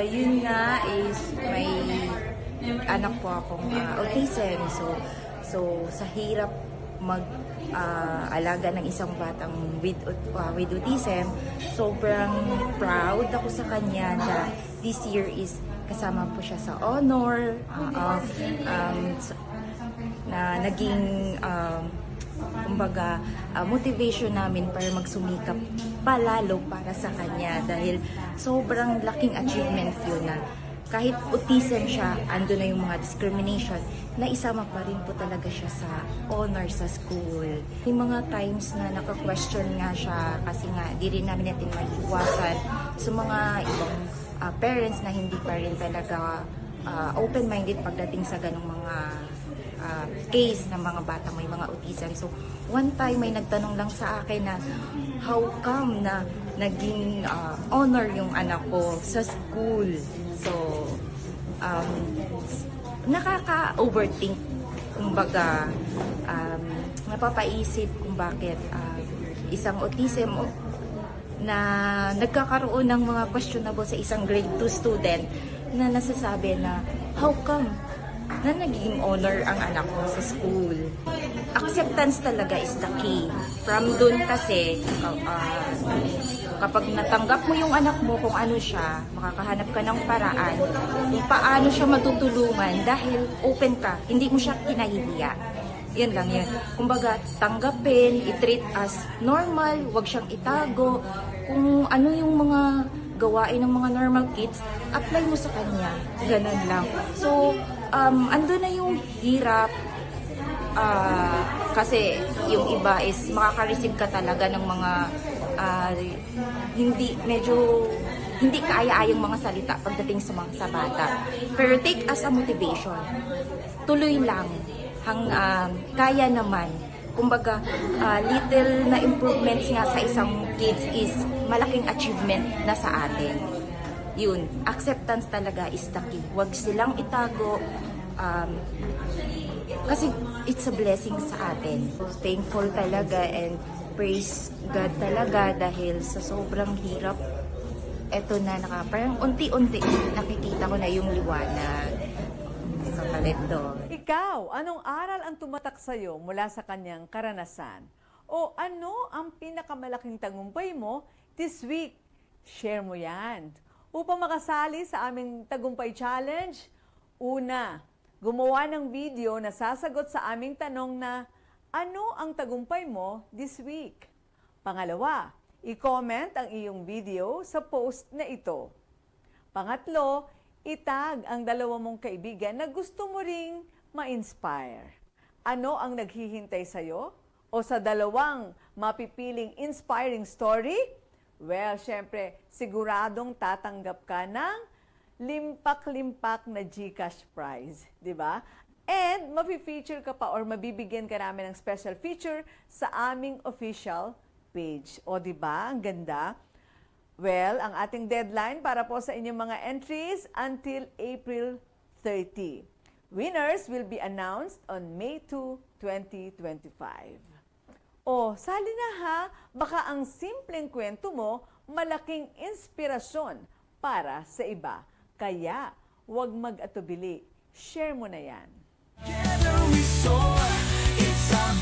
Yun nga is may anak po akong autism. So sa hirap alaga ng isang batang with autism, sobrang proud ako sa kanya na this year is kasama po siya sa honor, na naging kumbaga motivation namin para magsumikap palalo para sa kanya dahil sobrang laking achievement yun na kahit autism siya, ando na yung mga discrimination, na isama pa rin po talaga siya sa honor sa school. Yung mga times na naka-question nga siya kasi nga di rin namin natin maiiwasan sa mga ibang parents na hindi pa rin talaga open-minded pagdating sa ganong mga case ng mga bata may mga autism. So, one time may nagtanong lang sa akin na how come na naging honor yung anak ko sa school. So, nakaka-overthink, kumbaga, napapaisip kung bakit isang autism na nagkakaroon ng mga questionable sa isang grade 2 student na nasasabi na how come na naging honor ang anak ko sa school. Acceptance talaga is the key. From dun kasi, kapag natanggap mo yung anak mo kung ano siya, makakahanap ka ng paraan kung paano siya matutulungan dahil open ka, hindi mo siya kinahihiya. Yan lang yan. Kumbaga, tanggapin, i-treat as normal, huwag siyang itago. Kung ano yung mga gawain ng mga normal kids, apply mo sa kanya. Ganun lang. So, ando na yung hirap kasi yung iba is makaka-receive ka talaga ng mga hindi kaaya-ayang mga salita pagdating sa bata. Pero take as a motivation. Tuloy lang. Kaya naman. Kumbaga, little na improvements nga sa isang kids is malaking achievement na sa atin. Yun, acceptance talaga is the key. Huwag silang itago. Kasi it's a blessing sa atin. Thankful talaga and praise God talaga dahil sa sobrang hirap, eto na parang unti-unti nakikita ko na yung liwanag sa palito. Ikaw, anong aral ang tumatak sa'yo mula sa kanyang karanasan? O ano ang pinakamalaking tagumpay mo this week? Share mo yan. Upang makasali sa aming Tagumpay Challenge, una, gumawa ng video na sasagot sa aming tanong na ano ang tagumpay mo this week? Pangalawa, i-comment ang iyong video sa post na ito. Pangatlo, itag ang dalawa mong kaibigan na gusto mo ring ma-inspire. Ano ang naghihintay sa'yo? O sa dalawang mapipiling inspiring story? Well, syempre, siguradong tatanggap ka ng limpak-limpak na GCash prize, di ba? And mapi-feature ka pa or mabibigyan ka namin ng special feature sa aming official page. O di ba? Ang ganda. Well, ang ating deadline para po sa inyong mga entries until April 30. Winners will be announced on May 2, 2025. O, sali na ha, baka ang simpleng kwento mo malaking inspirasyon para sa iba. Kaya, huwag mag-atubili. Share mo na yan. Together we soar, it's our